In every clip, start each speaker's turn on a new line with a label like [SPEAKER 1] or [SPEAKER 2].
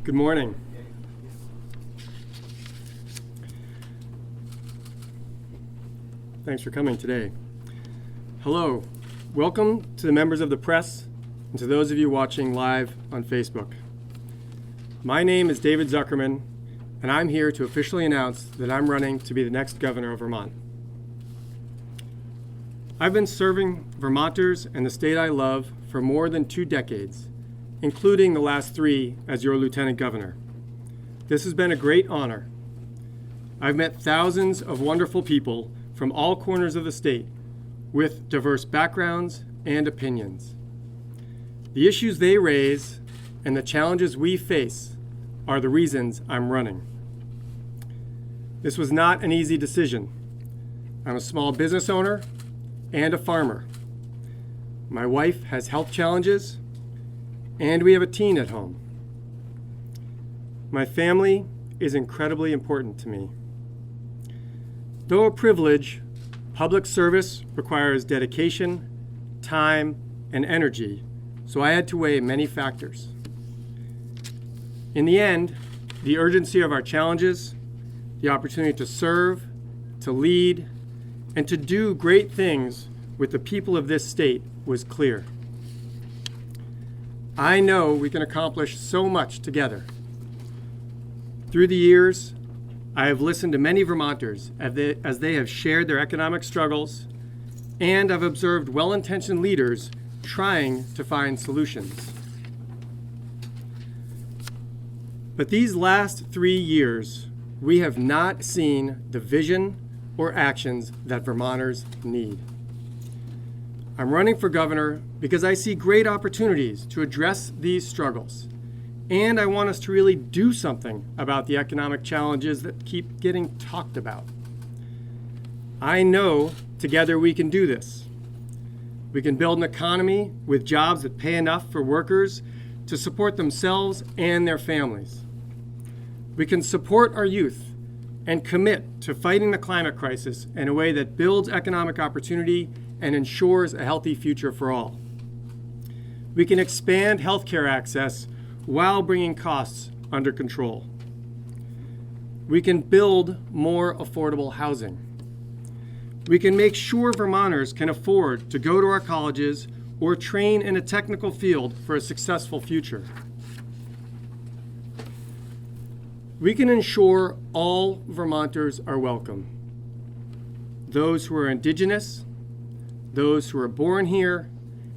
[SPEAKER 1] Good morning. Thanks for coming today. Hello. Welcome to the members of the press and to those of you watching live on Facebook. My name is David Zuckerman, and I'm here to officially announce that I'm running to be the next governor of Vermont. I've been serving Vermonters and the state I love for more than 2 decades, including the last 3 as your lieutenant governor. This has been a great honor. I've met thousands of wonderful people from all corners of the state with diverse backgrounds and opinions. The issues they raise and the challenges we face are the reasons I'm running. This was not an easy decision. I'm a small business owner and a farmer. My wife has health challenges, and we have a teen at home. My family is incredibly important to me. Though a privilege, public service requires dedication, time, and energy, so I had to weigh many factors. In the end, the urgency of our challenges, the opportunity to serve, to lead, and to do great things with the people of this state was clear. I know we can accomplish so much together. Through the years, I have listened to many Vermonters as they have shared their economic struggles, and I've observed well-intentioned leaders trying to find solutions. But these last 3 years, we have not seen the vision or actions that Vermonters need. I'm running for governor because I see great opportunities to address these struggles, and I want us to really do something about the economic challenges that keep getting talked about. I know together we can do this. We can build an economy with jobs that pay enough for workers to support themselves and their families. We can support our youth and commit to fighting the climate crisis in a way that builds economic opportunity and ensures a healthy future for all. We can expand healthcare access while bringing costs under control. We can build more affordable housing. We can make sure Vermonters can afford to go to our colleges or train in a technical field for a successful future. We can ensure all Vermonters are welcome. Those who are Indigenous, those who are born here,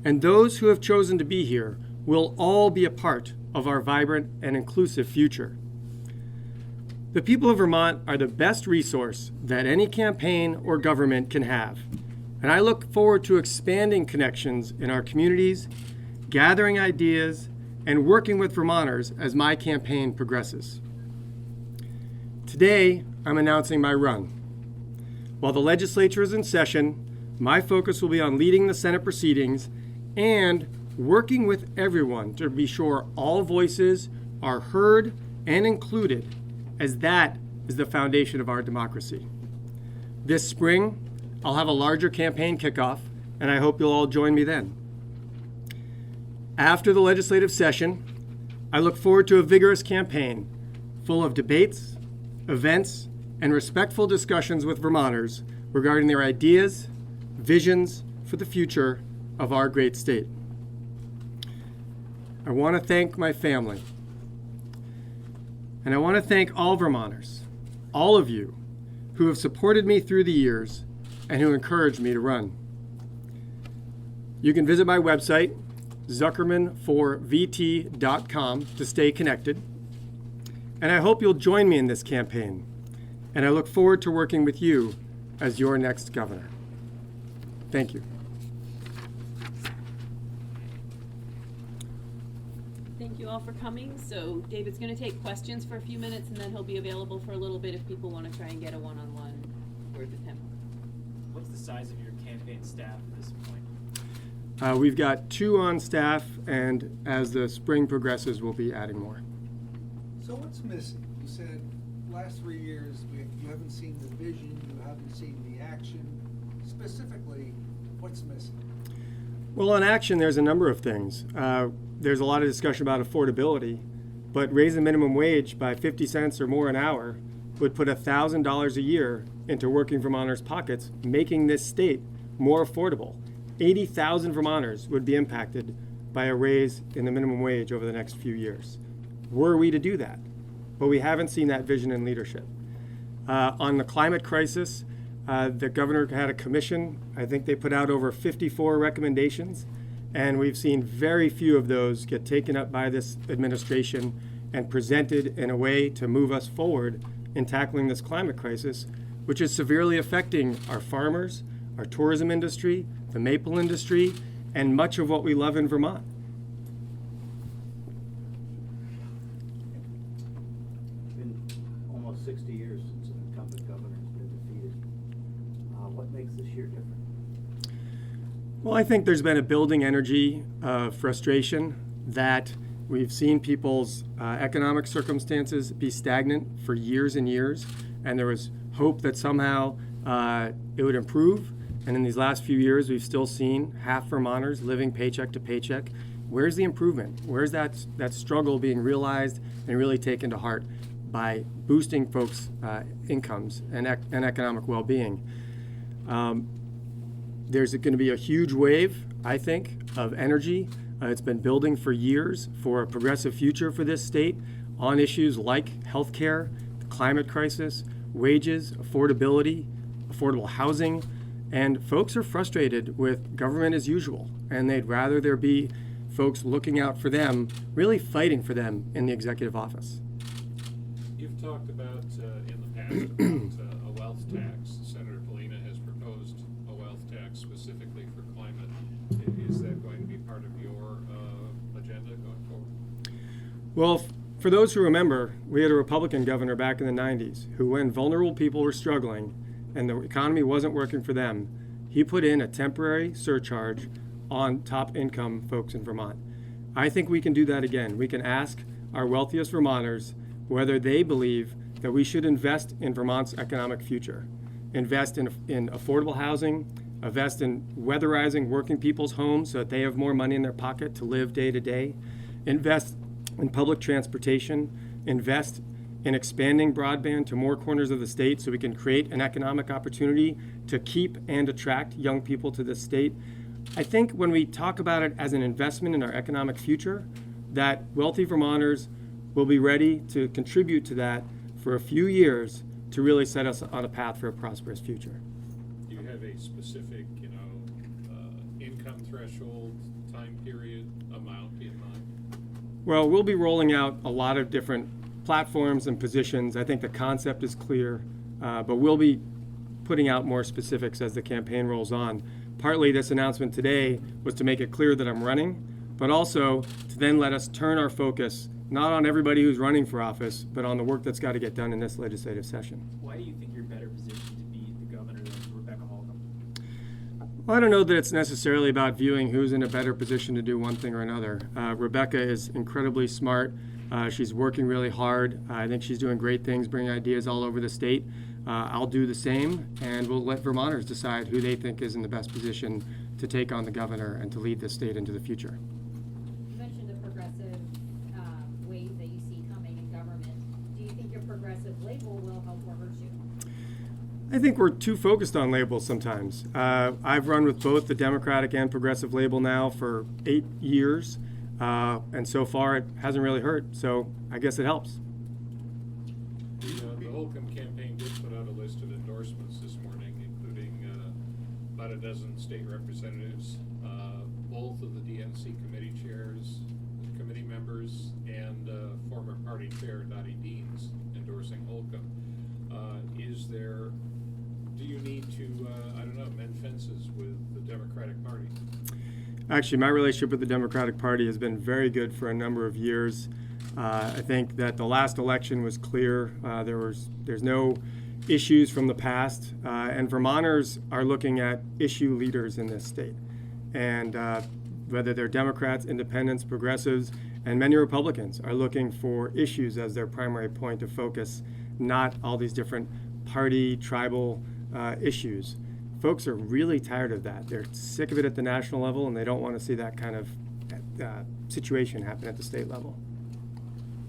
[SPEAKER 1] and those who have chosen to be here will all be a part of our vibrant and inclusive future. The people of Vermont are the best resource that any campaign or government can have, and I look forward to expanding connections in our communities, gathering ideas, and working with Vermonters as my campaign progresses. Today, I'm announcing my run. While the legislature is in session, my focus will be on leading the Senate proceedings and working with everyone to be sure all voices are heard and included, as that is the foundation of our democracy. This spring, I'll have a larger campaign kickoff, and I hope you'll all join me then. After the legislative session, I look forward to a vigorous campaign full of debates, events, and respectful discussions with Vermonters regarding their ideas, visions for the future of our great state. I want to thank my family. And I want to thank all Vermonters, all of you who have supported me through the years and who encouraged me to run. You can visit my website, zuckerman4vt.com, to stay connected. And I hope you'll join me in this campaign. And I look forward to working with you as your next governor. Thank you.
[SPEAKER 2] Thank you all for coming. So David's going to take questions for a few minutes, and then he'll be available for a little bit if people want to try and get a one-on-one word with him.
[SPEAKER 3] What's the size of your campaign staff at this point?
[SPEAKER 1] We've got 2 on staff, and as the spring progresses, we'll be adding more.
[SPEAKER 4] So what's missing? You said last 3 years you haven't seen the vision, you haven't seen the action. Specifically, what's missing?
[SPEAKER 1] Well, on action, there's a number of things. There's a lot of discussion about affordability, but raise the minimum wage by 50 cents or more an hour would put $1,000 a year into working Vermonters' pockets, making this state more affordable. 80,000 Vermonters would be impacted by a raise in the minimum wage over the next few years. Were we to do that? But we haven't seen that vision and leadership. On the climate crisis, the governor had a commission. I think they put out over 54 recommendations, and we've seen very few of those get taken up by this administration and presented in a way to move us forward in tackling this climate crisis, which is severely affecting our farmers, our tourism industry, the maple industry, and much of what we love in Vermont.
[SPEAKER 5] It's been almost 60 years since an incumbent governor has been defeated. What makes this year different?
[SPEAKER 1] Well, I think there's been a building energy of frustration that we've seen people's economic circumstances be stagnant for years and years, and there was hope that somehow it would improve. And in these last few years, we've still seen half Vermonters living paycheck to paycheck. Where's the improvement? Where's that struggle being realized and really taken to heart by boosting folks' incomes and economic well-being? There's going to be a huge wave, I think, of energy. It's been building for years for a progressive future for this state on issues like healthcare, the climate crisis, wages, affordability, affordable housing. And folks are frustrated with government as usual, and they'd rather there be folks looking out for them, really fighting for them in the executive office.
[SPEAKER 6] You've talked about, in the past, about a wealth tax. Senator Polina has proposed a wealth tax specifically for climate. Is that going to be part of your agenda going forward?
[SPEAKER 1] Well, for those who remember, we had a Republican governor back in the 90s who, when vulnerable people were struggling and the economy wasn't working for them, he put in a temporary surcharge on top income folks in Vermont. I think we can do that again. We can ask our wealthiest Vermonters whether they believe that we should invest in Vermont's economic future, invest in affordable housing, invest in weatherizing working people's homes so that they have more money in their pocket to live day to day, invest in public transportation, invest in expanding broadband to more corners of the state so we can create an economic opportunity to keep and attract young people to this state. I think when we talk about it as an investment in our economic future, that wealthy Vermonters will be ready to contribute to that for a few years to really set us on a path for a prosperous future.
[SPEAKER 6] Do you have a specific, income threshold, time period, amount in mind?
[SPEAKER 1] Well, we'll be rolling out a lot of different platforms and positions. I think the concept is clear, but we'll be putting out more specifics as the campaign rolls on. Partly this announcement today was to make it clear that I'm running, but also to then let us turn our focus not on everybody who's running for office, but on the work that's got to get done in this legislative session.
[SPEAKER 3] Why do you think you're better positioned to be the governor than Rebecca Holcomb?
[SPEAKER 1] Well, I don't know that it's necessarily about viewing who's in a better position to do one thing or another. Rebecca is incredibly smart. She's working really hard. I think she's doing great things, bringing ideas all over the state. I'll do the same, and we'll let Vermonters decide who they think is in the best position to take on the governor and to lead this state into the future.
[SPEAKER 7] You mentioned the progressive wave that you see coming in government. Do you think your progressive label will help or hurt you?
[SPEAKER 1] I think we're too focused on labels sometimes. I've run with both the Democratic and progressive label now for 8 years, and so far it hasn't really hurt, so I guess it helps.
[SPEAKER 6] The Holcomb campaign did put out a list of endorsements this morning, including about a dozen state representatives, both of the DNC committee chairs, committee members, and former party chair Dottie Deans endorsing Holcomb. Do you need to, mend fences with the Democratic Party?
[SPEAKER 1] Actually, my relationship with the Democratic Party has been very good for a number of years. I think that the last election was clear. There's no issues from the past, and Vermonters are looking at issue leaders in this state. And whether they're Democrats, independents, progressives, and many Republicans are looking for issues as their primary point of focus, not all these different party, tribal issues. Folks are really tired of that. They're sick of it at the national level, and they don't want to see that kind of situation happen at the state level.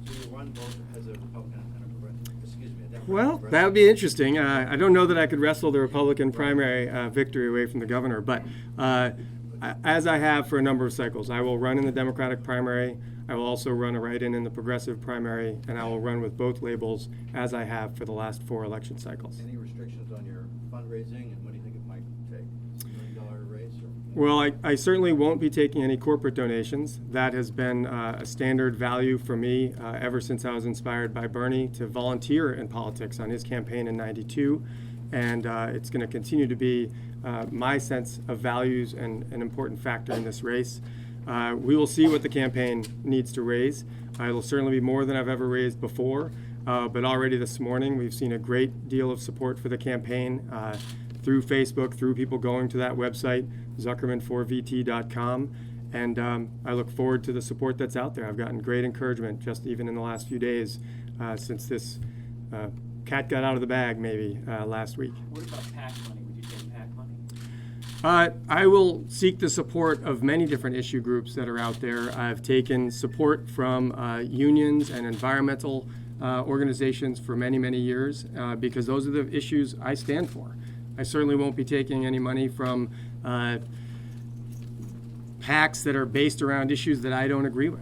[SPEAKER 6] So
[SPEAKER 5] run both as a Republican and a Democrat? Excuse me, a Democrat.
[SPEAKER 1] Well, that would be interesting. I don't know that I could wrestle the Republican primary victory away from the governor, but as I have for a number of cycles, I will run in the Democratic primary. I will also run a write-in in the Progressive primary, and I will run with both labels as I have for the last 4 election cycles.
[SPEAKER 5] Any restrictions on your fundraising, and what do you think it might take? $1 million raise? Or,
[SPEAKER 1] Well, I certainly won't be taking any corporate donations. That has been a standard value for me ever since I was inspired by Bernie to volunteer in politics on his campaign in '92. And it's going to continue to be my sense of values and an important factor in this race. We will see what the campaign needs to raise. It will certainly be more than I've ever raised before. But already this morning, we've seen a great deal of support for the campaign through Facebook, through people going to that website, Zuckerman4VT.com. And I look forward to the support that's out there. I've gotten great encouragement just even in the last few days since this cat got out of the bag maybe last week.
[SPEAKER 3] What about PAC money? Would you take PAC money?
[SPEAKER 1] I will seek the support of many different issue groups that are out there. I've taken support from unions and environmental organizations for many, many years because those are the issues I stand for. I certainly won't be taking any money from PACs that are based around issues that I don't agree with.